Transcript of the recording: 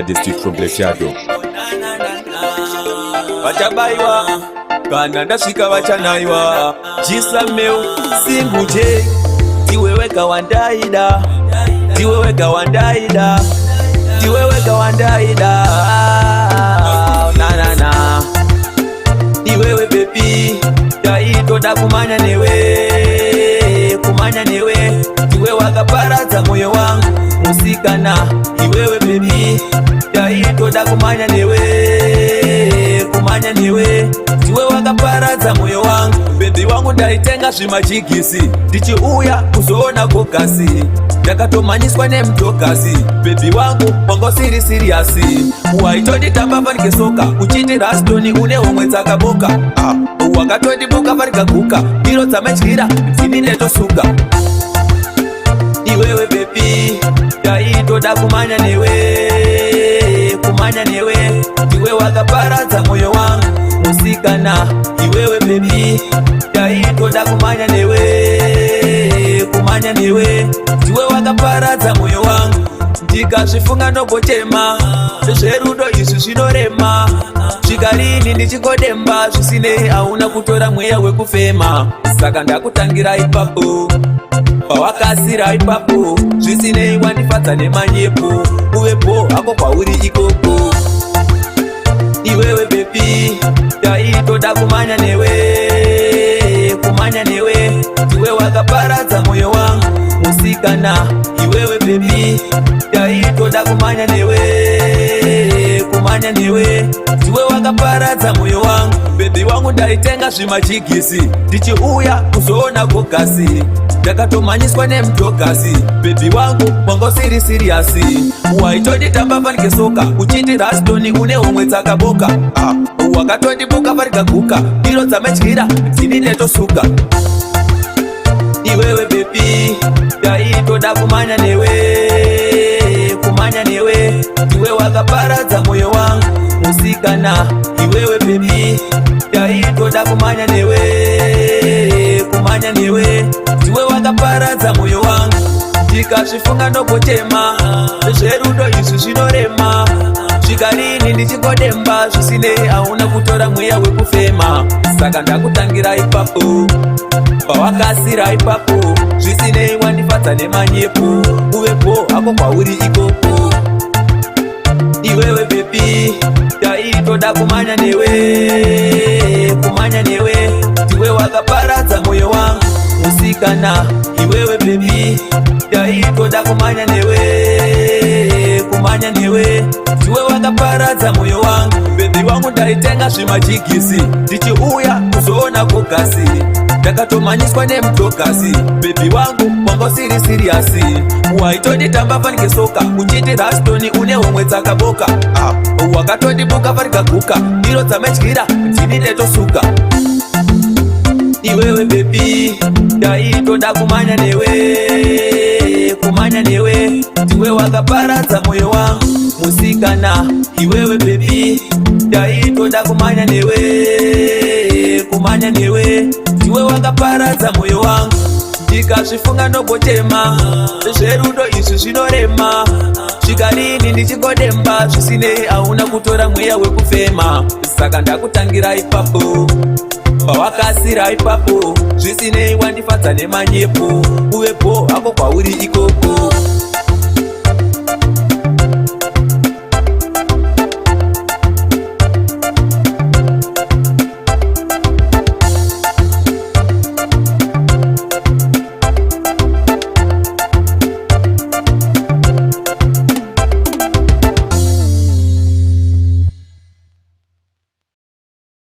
District from Blesiado. Vachabaiwa kana ndasvika vachanaiwa chisameu singuje ndiwe wega wandaida ndiwe wega wandaida ndiwe wega wandaida nanana iwewe bebi ndaitoda kumanya newe ndiwe wakaparadza moyo wangu musikana iwewe bebi ndaitoda kumanya newe ndiwe wakaparadza moyo wangu bebi wangu ndaitenga zvimajigisi ndichiuya kuzoona kokasi ndakatomhanyiswa nemutokasi bebi wangu wanga usiri siriyasi waitonditamba panikesoka uchiti rastoni une homwe dzakaboka wakatondibuka parikaguka ndiro dzamadyira dzini ndetosuka iwewe bebi ndaitoda kumanya newe ndiwe wakaparadza moyo wangu musikana iwewe bebi ndaitoda kumanya newe ndiwe wakaparadza moyo wangu ndikazvifunga nobotema zvezverudo izvi zvinorema zvikarini ndichingodemba zvisinei hauna kutora mweya wekufema saka ndakutangira ipapo pawakasira ipapo zvisinei wandifadza nemanyepo uvepo hako pauri ikoko iwewe bebi ndaitoda kumanya newe ndiwe wakaparadza moyo wangu musikana iwewe bebi ndaitoda kumanya newe ndiwe wakaparadza moyo wangu bebi wangu ndaitenga zvimajigisi ndichiuya kuzoona kokasi ndakatomhanyiswa nemutokasi bebi wangu wanga usiri siriyasi waitonditamba panikesoka uchiti rastoni une homwe dzakaboka wakatondibuka parikaguka ndiro dzamadyira dzini ndetosuka iwewe bebi ndaitoda kumanya newe ndiwe wakaparadza moyo wangu musikana iwewe bebi ndaitoda kumanya newe ndiwe wakaparadza moyo wangu ndikazvifunga nobotema zvezverudo izvi zvinorema zvikarini ndichingodemba zvisinei hauna kutora mweya wekufema saka ndakutangira ipapo pawakasira ipapo zvisinei wandifadza nemanyepo uvepo hako pauri ikoko iwewe bebi ndaitoda kumanya newe ndiwe wakaparadza moyo wangu musikana iwewe bebi ndaitoda kumanya newe ndiwe wakaparadza moyo wangu bebi wangu ndaitenga zvimajigisi ndichiuya kuzoona kokasi ndakatomhanyiswa nemutokasi bebi wangu wanga usiri siriyasi waitonditamba panikesoka uchiti rastoni une homwe dzakaboka wakatondibuka parikaguka ndiro dzamadyira dzini ndetosuka iwewe bebi ndaitoda kumanya newe ndiwe wakaparadza moyo wangu musikana iwewe bebi ndaitoda kumanya newe ndiwe wakaparadza moyo wangu ndikazvifunga nobotema zvezverudo izvi zvinorema zvikarini ndichingodemba zvisinei hauna kutora mweya wekufema saka ndakutangira ipapo pawakasira ipapo zvisinei wandifadza nemanyepo uvepo hako pauri ikoko